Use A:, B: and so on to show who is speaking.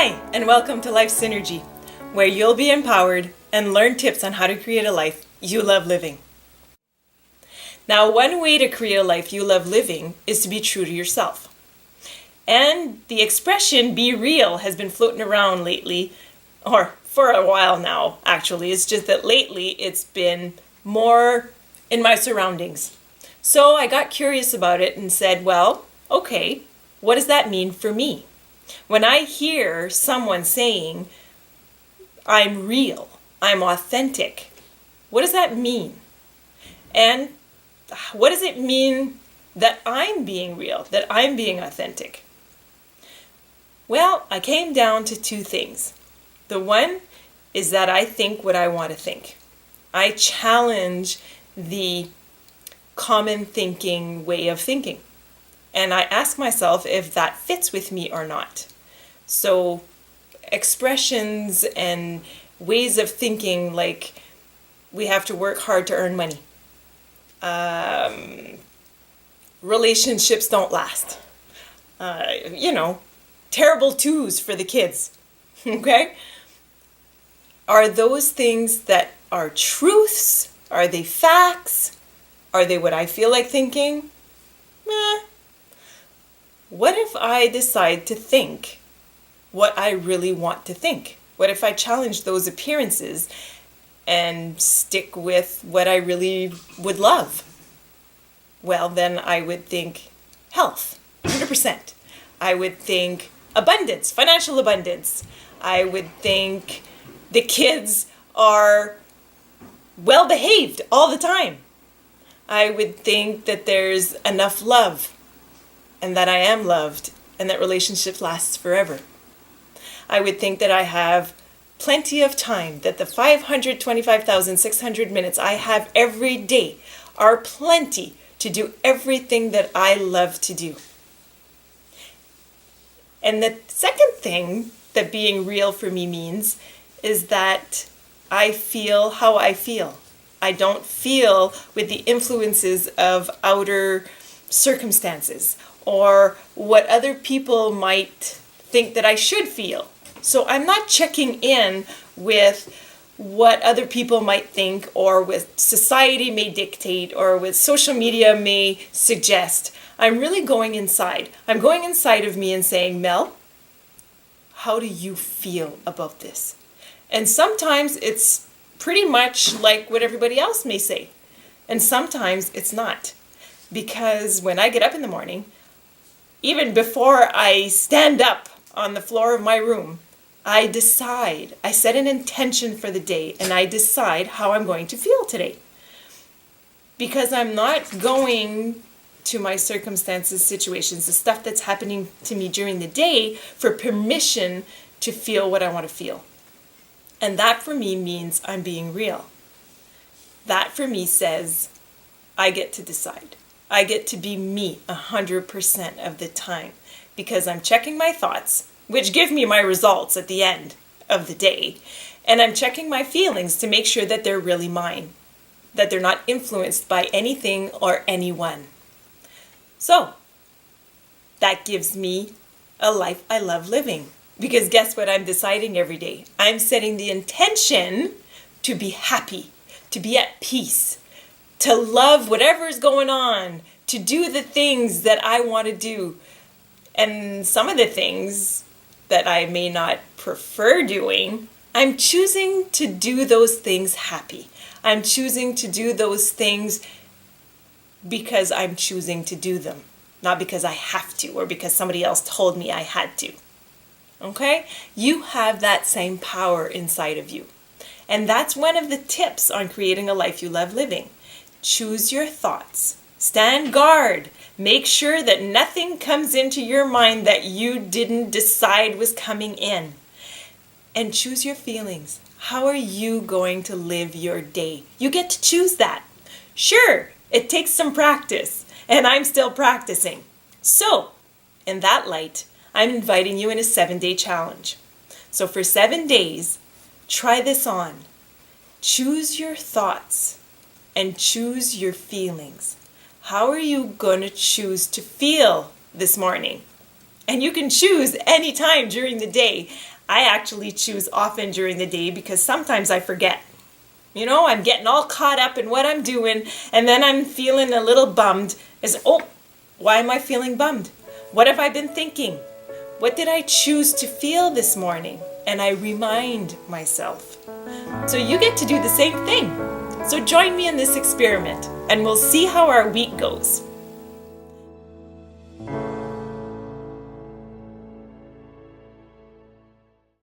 A: Hi, and welcome to Life Synergy, where you'll be empowered and learn tips on how to create a life you love living. Now, one way to create a life you love living is to be true to yourself. And the expression be real has been floating around lately, or for a while now, actually. It's just that lately it's been more in my surroundings. So I got curious about it and said, well, okay, what does that mean for me? When I hear someone saying, I'm real, I'm authentic, what does that mean? And what does it mean that I'm being real, that I'm being authentic? Well, I came down to two things. The one is that I think what I want to think. I challenge the common thinking way of thinking. And I ask myself if that fits with me or not. So expressions and ways of thinking like we have to work hard to earn money. Relationships don't last. Terrible twos for the kids. Okay? Are those things that are truths? Are they facts? Are they what I feel like thinking? Meh. What if I decide to think what I really want to think? What if I challenge those appearances and stick with what I really would love? Well, then I would think health, 100%. I would think abundance, financial abundance. I would think the kids are well behaved all the time. I would think that there's enough love and that I am loved and that relationship lasts forever. I would think that I have plenty of time, that the 525,600 minutes I have every day are plenty to do everything that I love to do. And the second thing that being real for me means is that I feel how I feel. I don't feel with the influences of outer circumstances or what other people might think that I should feel. So I'm not checking in with what other people might think or with society may dictate or with social media may suggest. I'm really going inside. I'm going inside of me and saying, Mel, how do you feel about this? And sometimes it's pretty much like what everybody else may say. And sometimes it's not. Because when I get up in the morning, even before I stand up on the floor of my room, I decide, I set an intention for the day, and I decide how I'm going to feel today. Because I'm not going to my circumstances, situations, the stuff that's happening to me during the day for permission to feel what I want to feel. And that for me means I'm being real. That for me says I get to decide. I get to be me 100% of the time because I'm checking my thoughts, which give me my results at the end of the day. And I'm checking my feelings to make sure that they're really mine, that they're not influenced by anything or anyone. So that gives me a life I love living. Because guess what I'm deciding every day? I'm setting the intention to be happy, to be at peace, to love whatever's going on, to do the things that I want to do. And some of the things that I may not prefer doing, I'm choosing to do those things happy. I'm choosing to do those things because I'm choosing to do them, not because I have to or because somebody else told me I had to. Okay? You have that same power inside of you. And that's one of the tips on creating a life you love living. Choose your thoughts. Stand guard. Make sure that nothing comes into your mind that you didn't decide was coming in. And choose your feelings. How are you going to live your day? You get to choose that. Sure, it takes some practice, and I'm still practicing. So, in that light, I'm inviting you in a 7-day challenge. So for 7 days, try this on. Choose your thoughts and choose your feelings. How are you going to choose to feel this morning? And you can choose any time during the day. I actually choose often during the day because sometimes I forget. You know, I'm getting all caught up in what I'm doing, and then I'm feeling a little bummed. Why am I feeling bummed? What have I been thinking? What did I choose to feel this morning? And I remind myself. So you get to do the same thing. So join me in this experiment, and we'll see how our week goes.